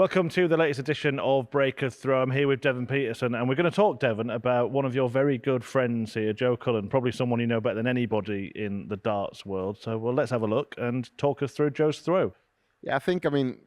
Welcome to the latest edition of Break of Throw. I'm here with Devon Peterson, and we're going to talk, Devon, about one of your very good friends here, Joe Cullen, probably someone you know better than anybody in the darts world. So, well, let's have a look and talk us through Joe's throw. Yeah, I mean,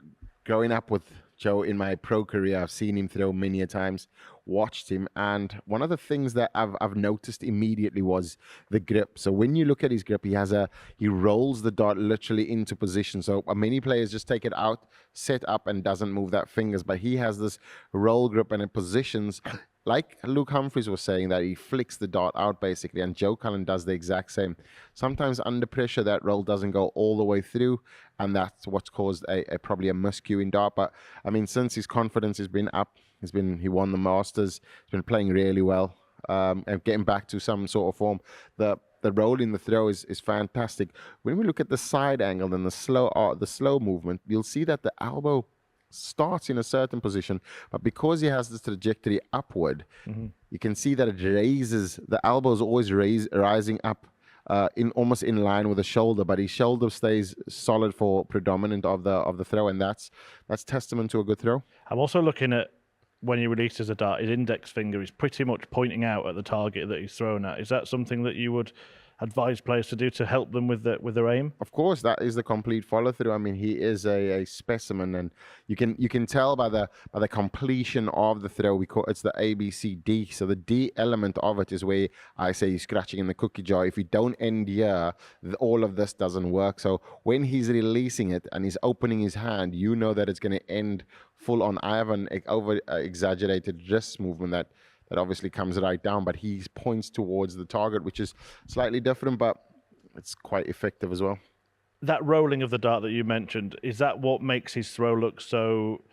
growing up with Joe in my pro career, I've seen him throw many a times, watched him, and one of the things that I've noticed immediately was the grip. So when you look at his grip, he rolls the dart literally into position. So many players just take it out, set up, and doesn't move that fingers, but he has this roll grip and it positions. Like Luke Humphries was saying, that he flicks the dart out basically, and Joe Cullen does the exact same. Sometimes under pressure, that roll doesn't go all the way through, and that's what's caused probably a miscue in dart. But I mean, since his confidence has been up, he won the Masters, he's been playing really well, and getting back to some sort of form. The roll in the throw is fantastic. When we look at the side angle and the slow movement, you'll see that the elbow starts in a certain position, but because he has this trajectory upward, you can see that it raises, the elbow is always rising up almost in line with the shoulder, but his shoulder stays solid for predominant of the throw, and that's testament to a good throw. I'm also looking at when he releases a dart, his index finger is pretty much pointing out at the target that he's thrown at. Is that something that you would advise players to do to help them with their aim? Of course, that is the complete follow through. I mean, he is a specimen, and you can tell by the completion of the throw. It's the ABCD. So the D element of it is where I say you're scratching in the cookie jar. If you don't end here, all of this doesn't work. So when he's releasing it and he's opening his hand, you know that it's going to end full on. I have an over exaggerated wrist movement that obviously comes right down, but he points towards the target, which is slightly different, but it's quite effective as well. That rolling of the dart that you mentioned, is that what makes his throw look so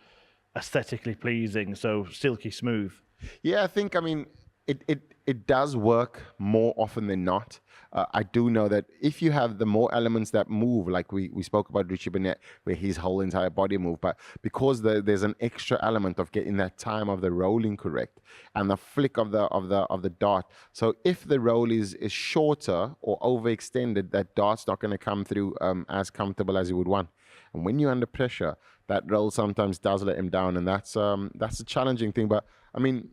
aesthetically pleasing, so silky smooth? Yeah, I mean, it does work more often than not. I do know that if you have the more elements that move, like we spoke about Richie Burnett, where his whole entire body move, but because there's an extra element of getting that time of the rolling correct and the flick of the dart. So if the roll is shorter or overextended, that dart's not going to come through as comfortable as you would want. And when you're under pressure, that roll sometimes does let him down, and that's a challenging thing. But I mean,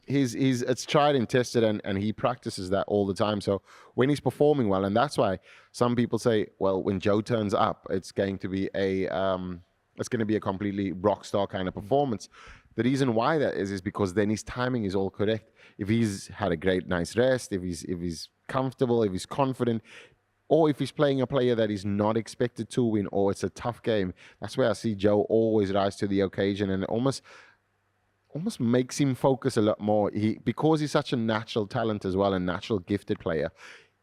it's tried and tested, and he practices that all the time. So when he's performing well, and that's why some people say, well, when Joe turns up, it's going to be a completely rock star kind of performance. The reason why that is because then his timing is all correct. If he's had a great nice rest, if he's comfortable, if he's confident, or if he's playing a player that is not expected to win, or it's a tough game, that's where I see Joe always rise to the occasion, and it almost makes him focus a lot more. Because he's such a natural talent as well, a natural gifted player,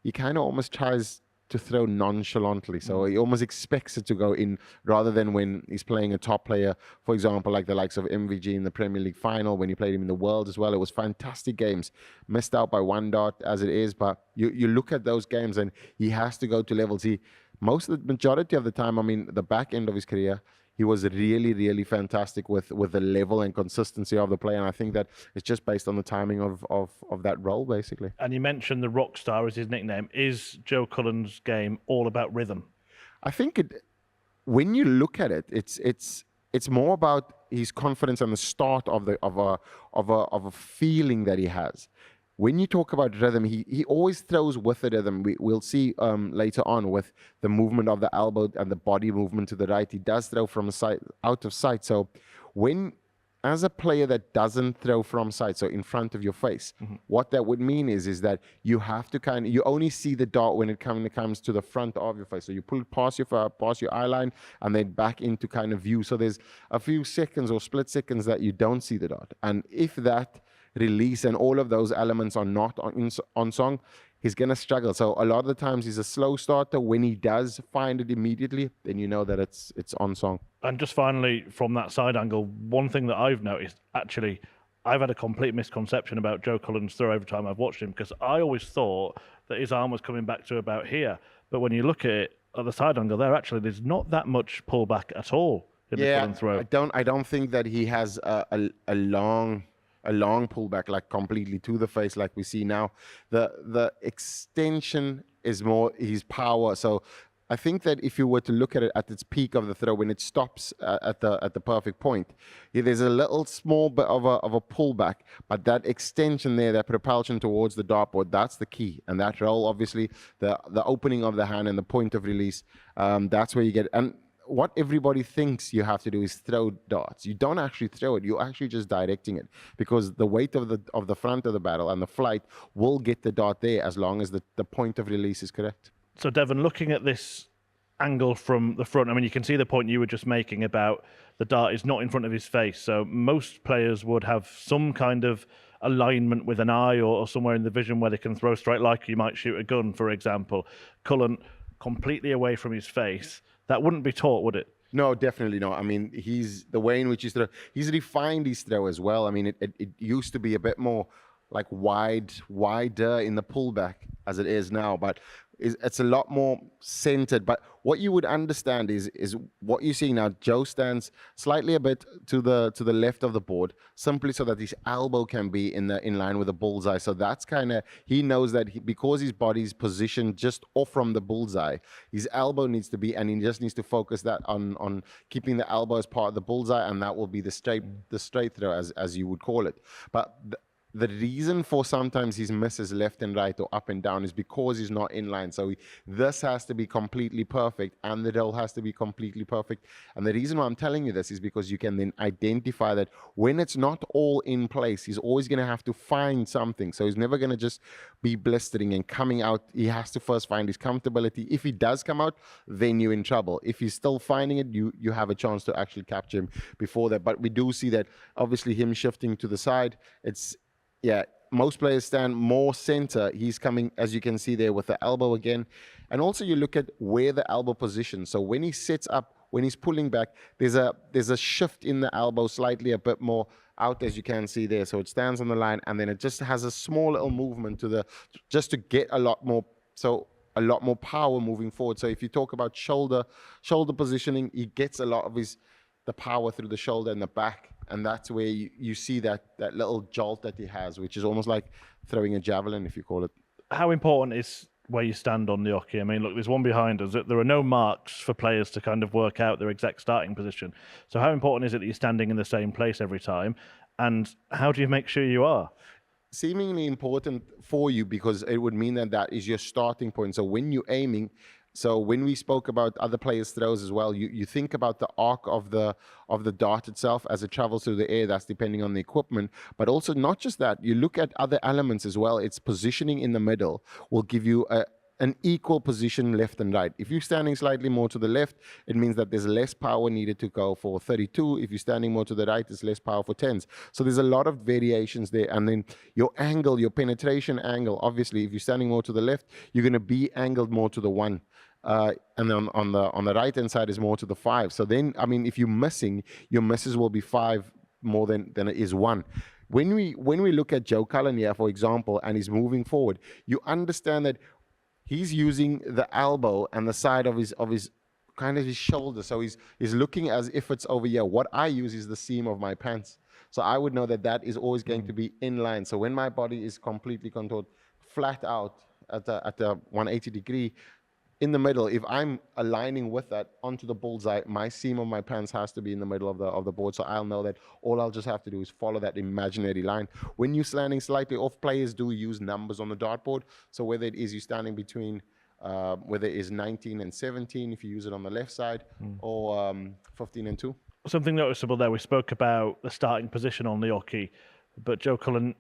he kind of almost tries to throw nonchalantly. So he almost expects it to go in, rather than when he's playing a top player, for example, like the likes of MVG in the Premier League final, when he played him in the World as well. It was fantastic games, missed out by one dart as it is, but you look at those games and he has to go to levels. Most of the majority of the time, I mean, the back end of his career, he was really, really fantastic with the level and consistency of the play. And I think that it's just based on the timing of that role, basically. And you mentioned the rock star as his nickname. Is Joe Cullen's game all about rhythm? I think when you look at it, it's more about his confidence and the start of a feeling that he has. When you talk about rhythm, he always throws with the rhythm. We'll see later on with the movement of the elbow and the body movement to the right. He does throw from sight, out of sight. So as a player that doesn't throw from sight, so in front of your face, what that would mean is that you have to you only see the dart when it comes to the front of your face. So you pull it past your eye line and then back into kind of view. So there's a few seconds or split seconds that you don't see the dart. And if that release and all of those elements are not on song, he's going to struggle. So a lot of the times he's a slow starter. When he does find it immediately, then you know that it's on song. And just finally, from that side angle, one thing that I've noticed, actually, I've had a complete misconception about Joe Cullen's throw every time I've watched him, because I always thought that his arm was coming back to about here. But when you look at it at the side angle there, actually, there's not that much pullback at all in the Cullen throw. I don't think that he has a long pullback, like completely to the face like we see now. The extension is more his power. So I think that if you were to look at it at its peak of the throw, when it stops at the perfect point, yeah, there's a little small bit of a pullback, but that extension there, that propulsion towards the dartboard, that's the key. And that roll, obviously, the opening of the hand and the point of release, that's where you get. And what everybody thinks you have to do is throw darts. You don't actually throw it. You're actually just directing it, because the weight of the front of the barrel and the flight will get the dart there as long as the point of release is correct. So, Devon, looking at this angle from the front, I mean, you can see the point you were just making about the dart is not in front of his face. So most players would have some kind of alignment with an eye or somewhere in the vision where they can throw straight, like you might shoot a gun, for example. Cullen, completely away from his face. That wouldn't be taught, would it? No, definitely not. I mean, the way in which he's refined his throw as well. I mean, it used to be a bit more like wider in the pullback as it is now, but it's a lot more centered. But what you would understand is what you see now. Joe stands slightly a bit to the left of the board, simply so that his elbow can be in line with the bullseye. So that's kind of, he knows that because his body's positioned just off from the bullseye, his elbow needs to be, and he just needs to focus that on keeping the elbow as part of the bullseye, and that will be the straight throw, as you would call it. But the reason for sometimes his misses left and right or up and down is because he's not in line. So this has to be completely perfect, and the roll has to be completely perfect. And the reason why I'm telling you this is because you can then identify that when it's not all in place, he's always going to have to find something. So he's never going to just be blistering and coming out. He has to first find his comfortability. If he does come out, then you're in trouble. If he's still finding it, you have a chance to actually capture him before that. But we do see that obviously him shifting to the side, yeah, most players stand more center. He's coming, as you can see there, with the elbow again. And also you look at where the elbow positions. So when he sits up, when he's pulling back, there's a shift in the elbow slightly a bit more out, as you can see there. So it stands on the line, and then it just has a small little movement just to get a lot more power moving forward. So if you talk about shoulder positioning, he gets a lot of the power through the shoulder and the back. And that's where you see that little jolt that he has, which is almost like throwing a javelin, if you call it. How important is where you stand on the hockey? I mean, look, there's one behind us. There are no marks for players to kind of work out their exact starting position. So how important is it that you're standing in the same place every time? And how do you make sure you are? Seemingly important for you, because it would mean that is your starting point. So when you're aiming, so when we spoke about other players' throws as well, you think about the arc of the dart itself as it travels through the air. That's depending on the equipment, but also not just that. You look at other elements as well. Its positioning in the middle will give you an equal position left and right. If you're standing slightly more to the left, it means that there's less power needed to go for 32. If you're standing more to the right, there's less power for 10s. So there's a lot of variations there. And then your angle, your penetration angle, obviously, if you're standing more to the left, you're going to be angled more to the 1. And then on the right hand side is more to the 5. So then, I mean, if you're missing, your misses will be 5 more than it is 1. When we look at Joe Cullen here, for example, and he's moving forward, you understand that he's using the elbow and the side of his kind of his shoulder. So he's looking as if it's over here. What I use is the seam of my pants. So I would know that is always going to be in line. So when my body is completely contoured, flat out at the 180 degree, in the middle, if I'm aligning with that onto the bullseye, my seam of my pants has to be in the middle of the board. So I'll know that all I'll just have to do is follow that imaginary line. When you're standing slightly off, players do use numbers on the dartboard. So whether it is you standing between, whether it is 19 and 17, if you use it on the left side, or 15 and 2. Something noticeable there, we spoke about the starting position on the hockey, but Joe Cullen,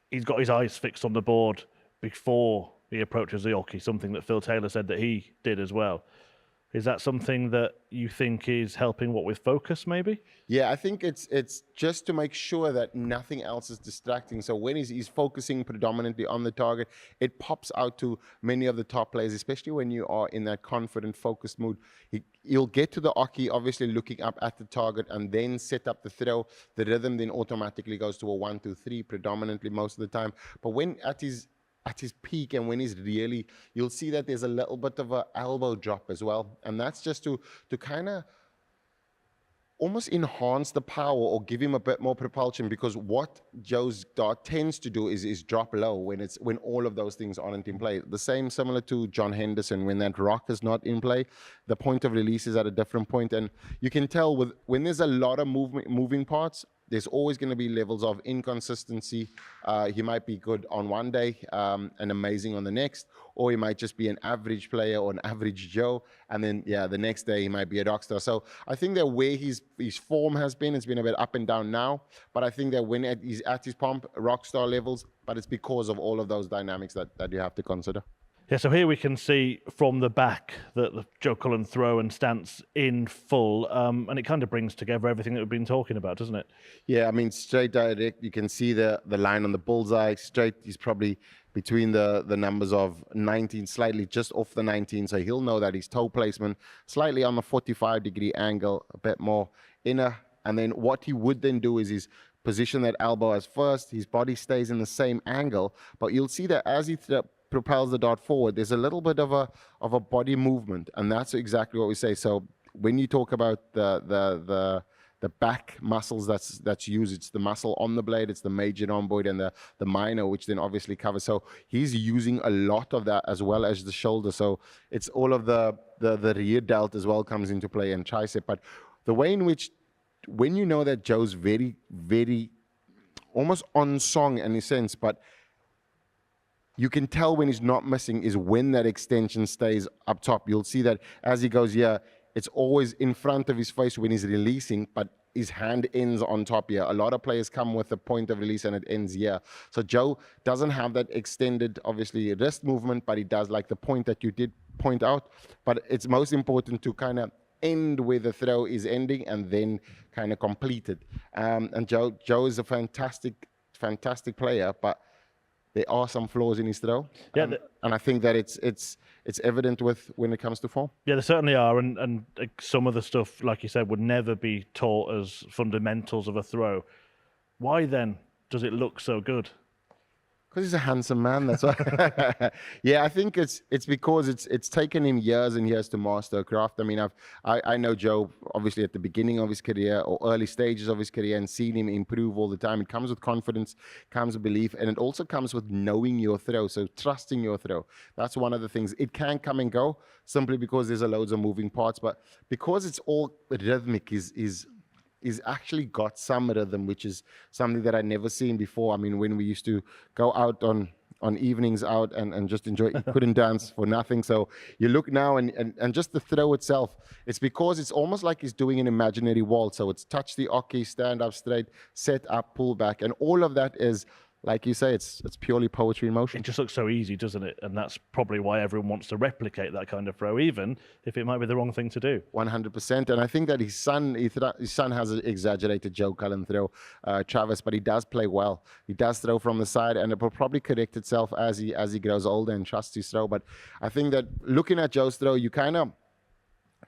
he's got his eyes fixed on the board before he approaches the hockey, something that Phil Taylor said that he did as well. Is that something that you think is helping with focus, maybe? Yeah, I think it's just to make sure that nothing else is distracting. So when he's focusing predominantly on the target, it pops out to many of the top players, especially when you are in that confident, focused mood. You'll get to the hockey, obviously looking up at the target, and then set up the throw. The rhythm then automatically goes to a 1, 2, 3, predominantly most of the time. But when at his peak, and when he's really, you'll see that there's a little bit of an elbow drop as well. And that's just to kind of almost enhance the power or give him a bit more propulsion, because what Joe's dart tends to do is drop low when all of those things aren't in play. The same similar to John Henderson, when that rock is not in play, the point of release is at a different point, and you can tell when there's a lot of moving parts, there's always going to be levels of inconsistency. He might be good on one day and amazing on the next, or he might just be an average player or an average Joe, and then the next day he might be a rock star. So I think that where his form has been, it's been a bit up and down now, but I think that when he's at his rock star levels, but it's because of all of those dynamics that you have to consider. Yeah, so here we can see from the back the Joe Cullen throw and stance in full, and it kind of brings together everything that we've been talking about, doesn't it? Yeah, I mean, straight direct, you can see the line on the bullseye. Straight, he's probably between the numbers of 19, slightly just off the 19, so he'll know that his toe placement, slightly on the 45-degree angle, a bit more inner, and then what he would then do is he's position that elbow as first, his body stays in the same angle, but you'll see that as he propels the dart forward, there's a little bit of a body movement, and that's exactly what we say. So when you talk about the back muscles that's used, it's the muscle on the blade, it's the major rhomboid and the minor, which then obviously covers. So he's using a lot of that as well as the shoulder. So it's all of the rear delt as well comes into play, and tricep. But the way in which, when you know that Joe's very, very almost on song in a sense, but you can tell when he's not missing is when that extension stays up top. You'll see that as he goes here, it's always in front of his face when he's releasing, but his hand ends on top here. A lot of players come with a point of release and it ends here. So Joe doesn't have that extended, obviously, wrist movement, but he does like the point that you did point out. But it's most important to kind of end where the throw is ending and then kind of complete it. And Joe is a fantastic player, but there are some flaws in his throw. Yeah, and I think that it's evident when it comes to form. Yeah, there certainly are, and some of the stuff, like you said, would never be taught as fundamentals of a throw. Why then does it look so good? Because he's a handsome man, that's why. Yeah, I think it's because it's taken him years and years to master a craft. I mean, I know Joe obviously at the beginning of his career or early stages of his career, and seen him improve all the time. It comes with confidence, comes with belief, and it also comes with knowing your throw, so trusting your throw. That's one of the things. It can come and go simply because there's loads of moving parts, but because it's all rhythmic, is actually got some rhythm, which is something that I'd never seen before. I mean, when we used to go out on evenings out and just enjoy, couldn't dance for nothing. So you look now and just the throw itself, it's because it's almost like he's doing an imaginary waltz. So it's touch the oki, stand up straight, set up, pull back. And all of that is, like you say, it's purely poetry in motion. It just looks so easy, doesn't it? And that's probably why everyone wants to replicate that kind of throw, even if it might be the wrong thing to do. 100%. And I think that his son has an exaggerated Joe Cullen throw, Travis, but he does play well. He does throw from the side, and it will probably correct itself as he grows older and trusts his throw. But I think that looking at Joe's throw, you kind of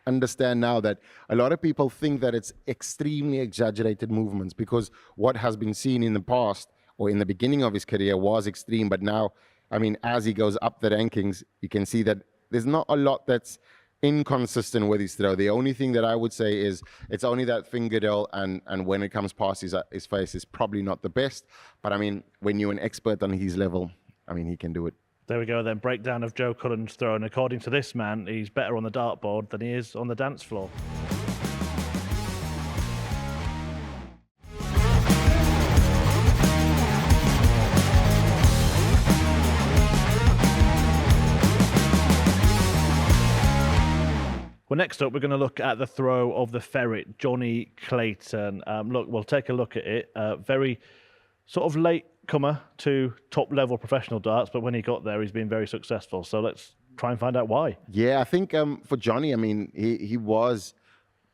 understand now that a lot of people think that it's extremely exaggerated movements, because what has been seen in the past or in the beginning of his career was extreme. But now, I mean, as he goes up the rankings, you can see that there's not a lot that's inconsistent with his throw. The only thing that I would say is it's only that finger roll, and when it comes past his face is probably not the best. But I mean, when you're an expert on his level, I mean, he can do it. There we go then, breakdown of Joe Cullen's throw, and according to this man, he's better on the dartboard than he is on the dance floor. Well, next up, we're going to look at the throw of the ferret, Jonny Clayton. Look, we'll take a look at it. Very sort of late comer to top-level professional darts, but when he got there, he's been very successful. So let's try and find out why. Yeah, I think for Jonny, I mean, he was,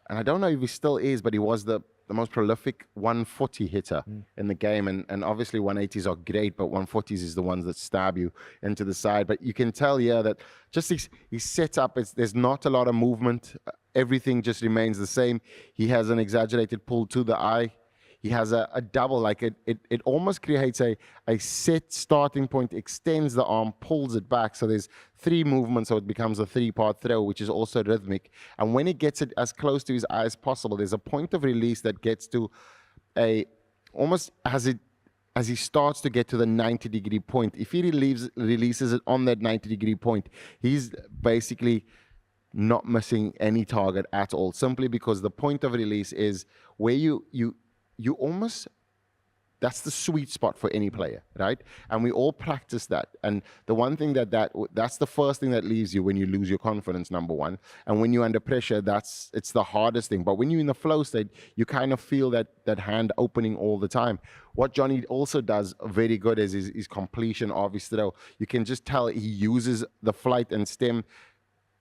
and I don't know if he still is, but he was the most prolific 140 hitter in the game. And obviously 180s are great, but 140s is the ones that stab you into the side. But you can tell here that just he's set up, there's not a lot of movement. Everything just remains the same. He has an exaggerated pull to the eye. he has a double, like it almost creates a set starting point, extends the arm, pulls it back. So there's 3 movements, so it becomes a 3-part throw, which is also rhythmic. And when he gets it as close to his eye as possible, there's a point of release that gets to almost as he starts to get to the 90-degree point. If he releases it on that 90-degree point, he's basically not missing any target at all, simply because the point of release is where you almost, that's the sweet spot for any player, right? And we all practice that. And the one thing that's the first thing that leaves you when you lose your confidence, number one. And when you're under pressure, it's the hardest thing. But when you're in the flow state, you kind of feel that hand opening all the time. What Jonny also does very good is his completion of his throw. You can just tell he uses the flight and stem,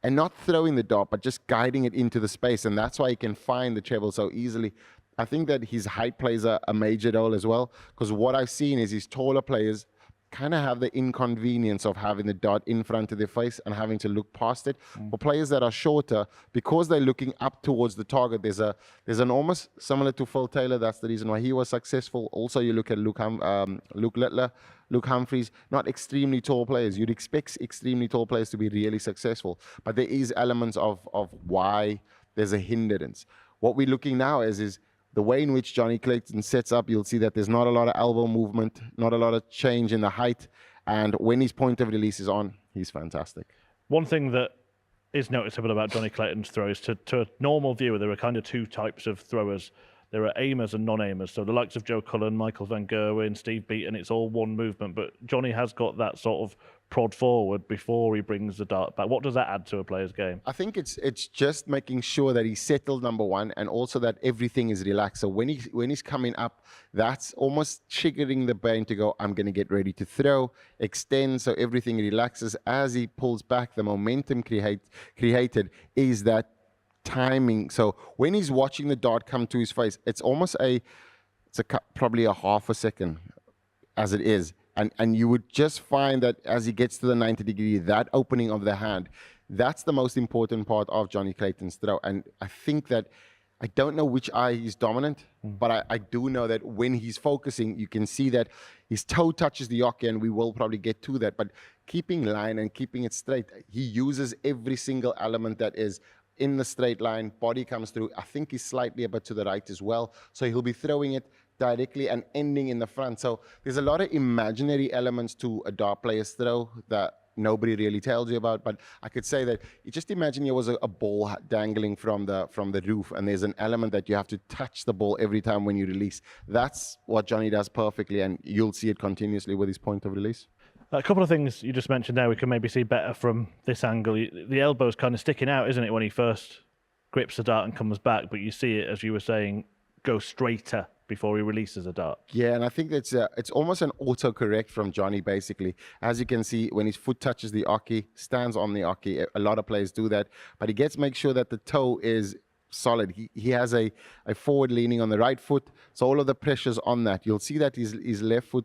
and not throwing the dart, but just guiding it into the space. And that's why he can find the treble so easily. I think that his height plays a major role as well, because what I've seen is his taller players kind of have the inconvenience of having the dart in front of their face and having to look past it. For players that are shorter, because they're looking up towards the target, there's an almost similar to Phil Taylor. That's the reason why he was successful. Also, you look at Luke Littler, Luke Humphries, not extremely tall players. You'd expect extremely tall players to be really successful, but there is elements of why there's a hindrance. What we're looking now is the way in which Jonny Clayton sets up. You'll see that there's not a lot of elbow movement, not a lot of change in the height, and when his point of release is on, he's fantastic. One thing that is noticeable about Jonny Clayton's throws, to a normal viewer, there are kind of 2 types of throwers. There are aimers and non-aimers. So the likes of Joe Cullen, Michael Van Gerwen, Steve Beaton, it's all one movement. But Jonny has got that sort of prod forward before he brings the dart back. What does that add to a player's game? I think it's just making sure that he's settled, number one, and also that everything is relaxed. So when he's coming up, that's almost triggering the brain to go, I'm going to get ready to throw, extend, so everything relaxes. As he pulls back, the momentum created is that timing. So when he's watching the dart come to his face, it's almost probably a half a second as it is. And you would just find that as he gets to the 90 degree, that opening of the hand, that's the most important part of Jonny Clayton's throw. And I think that, I don't know which eye he's dominant, but I do know that when he's focusing, you can see that his toe touches the hockey, and we will probably get to that. But keeping line and keeping it straight, he uses every single element that is in the straight line. Body comes through. I think he's slightly a bit to the right as well. So he'll be throwing it directly and ending in the front. So there's a lot of imaginary elements to a dart player's throw that nobody really tells you about. But I could say that you just imagine there was a ball dangling from the roof, and there's an element that you have to touch the ball every time when you release. That's what Jonny does perfectly, and you'll see it continuously with his point of release. A couple of things you just mentioned there we can maybe see better from this angle. The elbow's kind of sticking out, isn't it, when he first grips the dart and comes back, but you see it, as you were saying, go straighter before he releases a dart. Yeah, and I think it's almost an autocorrect from Jonny, basically. As you can see, when his foot touches the hockey, stands on the hockey, a lot of players do that, but he make sure that the toe is solid. He has a forward leaning on the right foot, so all of the pressure's on that. You'll see that his left foot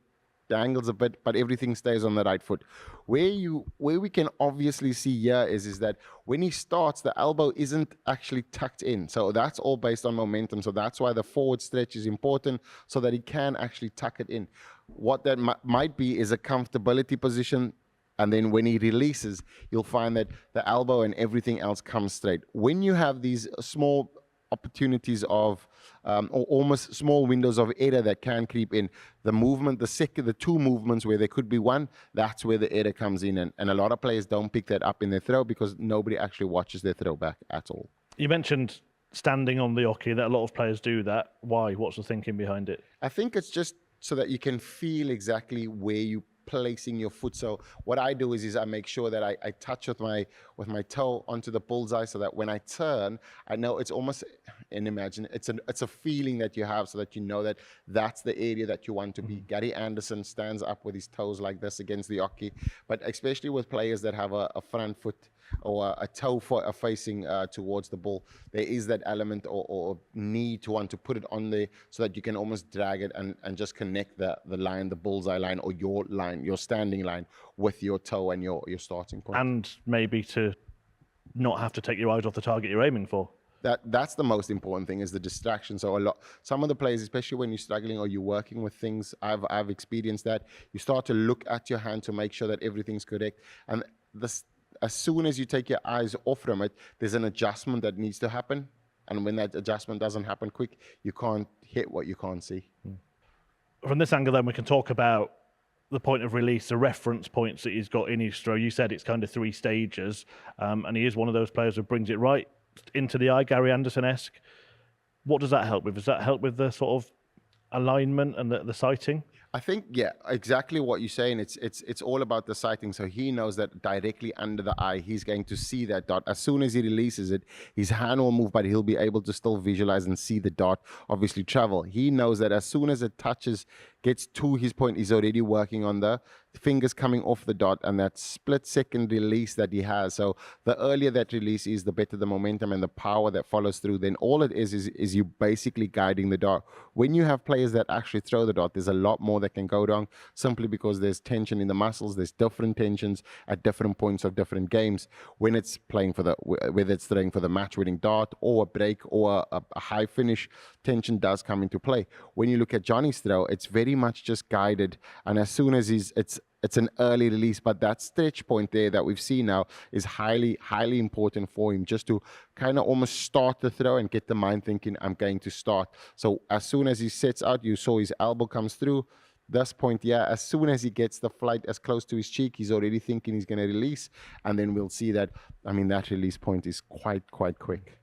dangles a bit, but everything stays on the right foot. Where we can obviously see here is that when he starts, the elbow isn't actually tucked in. So that's all based on momentum. So that's why the forward stretch is important, so that he can actually tuck it in. What that might be is a comfortability position. And then when he releases, you'll find that the elbow and everything else comes straight. When you have these small opportunities of or almost small windows of error that can creep in, the 2 movements where there could be one, that's where the error comes in, and a lot of players don't pick that up in their throw because nobody actually watches their throw back at all. You mentioned standing on the hockey, that a lot of players do that. Why? What's the thinking behind it? I think it's just so that you can feel exactly where you placing your foot. So what I do is I make sure that I touch with my toe onto the bullseye, so that when I turn, I know it's almost it's a feeling that you have, so that you know that that's the area that you want to be. Gary Anderson stands up with his toes like this against the hockey, but especially with players that have a front foot or a toe facing towards the ball, there is that element or need to want to put it on there, so that you can almost drag it and just connect the line, the bullseye line, or your line, your standing line, with your toe and your starting point. And maybe to not have to take your eyes off the target you're aiming for. that's the most important thing, is the distraction. So some of the players, especially when you're struggling or you're working with things, I've experienced that. You start to look at your hand to make sure that everything's correct, and as soon as you take your eyes off from it, there's an adjustment that needs to happen. And when that adjustment doesn't happen quick, you can't hit what you can't see. From this angle, then, we can talk about the point of release, the reference points that he's got in his throw. You said it's kind of 3 stages, and he is one of those players who brings it right into the eye, Gary Anderson-esque. What does that help with? Does that help with the sort of alignment and the sighting? I think, yeah, exactly what you're saying. It's all about the sighting. So he knows that directly under the eye, he's going to see that dot. As soon as he releases it, his hand will move, but he'll be able to still visualize and see the dot obviously travel. He knows that as soon as it gets to his point, he's already working on the fingers coming off the dot and that split-second release that he has. So the earlier that release is, the better the momentum and the power that follows through. Then all it is you basically guiding the dot. When you have players that actually throw the dot, there's a lot more that can go wrong, simply because there's tension in the muscles. There's different tensions at different points of different games. When it's playing whether it's throwing for the match-winning dart or a break or a high finish, tension does come into play. When you look at Jonny's throw, it's very much just guided, and as soon as it's an early release, but that stretch point there that we've seen now is highly important for him, just to kind of almost start the throw and get the mind thinking, I'm going to start. So as soon as he sets out, you saw his elbow comes through. This point, yeah, as soon as he gets the flight as close to his cheek, he's already thinking he's going to release, and then we'll see that, that release point is quite quick.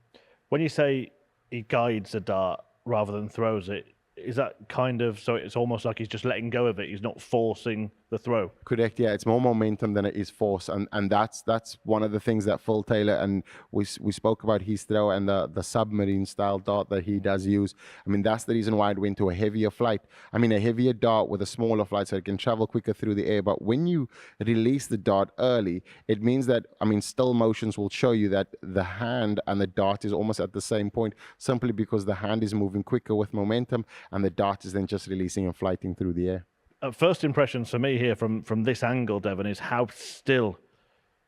When you say he guides the dart rather than throws it, is that kind of, so it's almost like he's just letting go of it, he's not forcing the throw? Correct, yeah. It's more momentum than it is force, and that's one of the things that Phil Taylor, and we spoke about his throw and the submarine style dart that he does use. That's the reason why it went to a heavier flight. A heavier dart with a smaller flight, so it can travel quicker through the air. But when you release the dart early, it means that, still motions will show you that the hand and the dart is almost at the same point, simply because the hand is moving quicker with momentum, and the dart is then just releasing and flighting through the air. First impressions for me here from this angle, Devon, is how still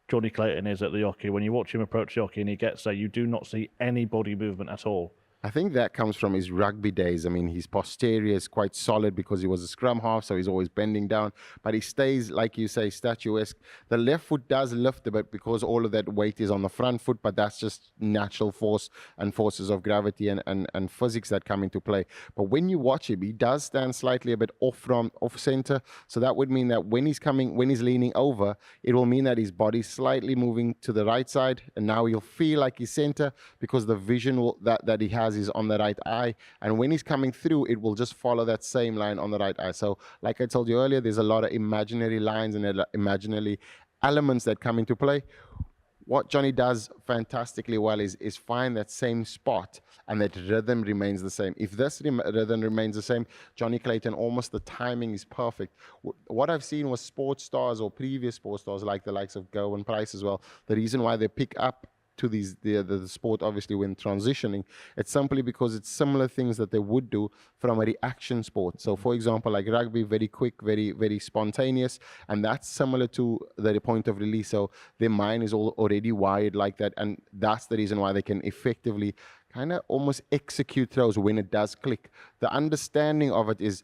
Jonny Clayton is at the hockey. When you watch him approach the hockey and he gets there, you do not see any body movement at all. I think that comes from his rugby days. His posterior is quite solid because he was a scrum half, so he's always bending down. But he stays, like you say, statuesque. The left foot does lift a bit because all of that weight is on the front foot, but that's just natural force and forces of gravity and physics that come into play. But when you watch him, he does stand slightly a bit off center. So that would mean that when he's leaning over, it will mean that his body's slightly moving to the right side, and now he'll feel like he's center because the vision that he has is on the right eye, and when he's coming through, it will just follow that same line on the right eye. So like I told you earlier, there's a lot of imaginary lines and imaginary elements that come into play. What Jonny does fantastically well is find that same spot, and that rhythm remains the same. If this rhythm remains the same, Jonny Clayton, almost the timing is perfect. What I've seen was sports stars or previous sports stars, like the likes of Go and Price as well, the reason why they pick up to the sport, obviously, when transitioning, it's simply because it's similar things that they would do from a reaction sport. So for example, like rugby, very quick, very spontaneous, and that's similar to the point of release. So their mind is already wired like that, and that's the reason why they can effectively kind of almost execute throws when it does click. The understanding of it is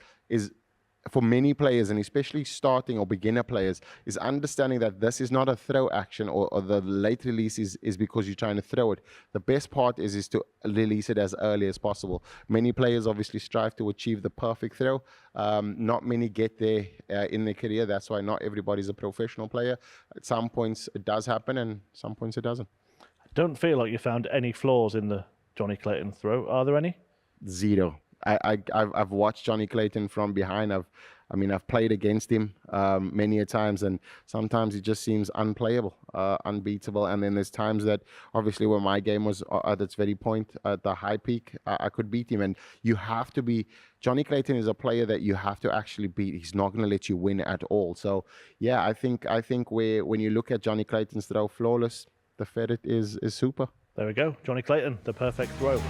for many players, and especially starting or beginner players, is understanding that this is not a throw action, or the late release is because you're trying to throw it. The best part is to release it as early as possible. Many players obviously strive to achieve the perfect throw. Not many get there in their career. That's why not everybody's a professional player. At some points it does happen, and some points it doesn't. I don't feel like you found any flaws in the Jonny Clayton throw. Are there any? Zero. I've watched Jonny Clayton from behind. I've played against him many a times, and sometimes he just seems unplayable, unbeatable. And then there's times that, obviously, when my game was at its very point, at the high peak, I could beat him. And you have to be. Jonny Clayton is a player that you have to actually beat. He's not going to let you win at all. So yeah, I think when you look at Jonny Clayton's throw, flawless, the ferret is super. There we go, Jonny Clayton, the perfect throw.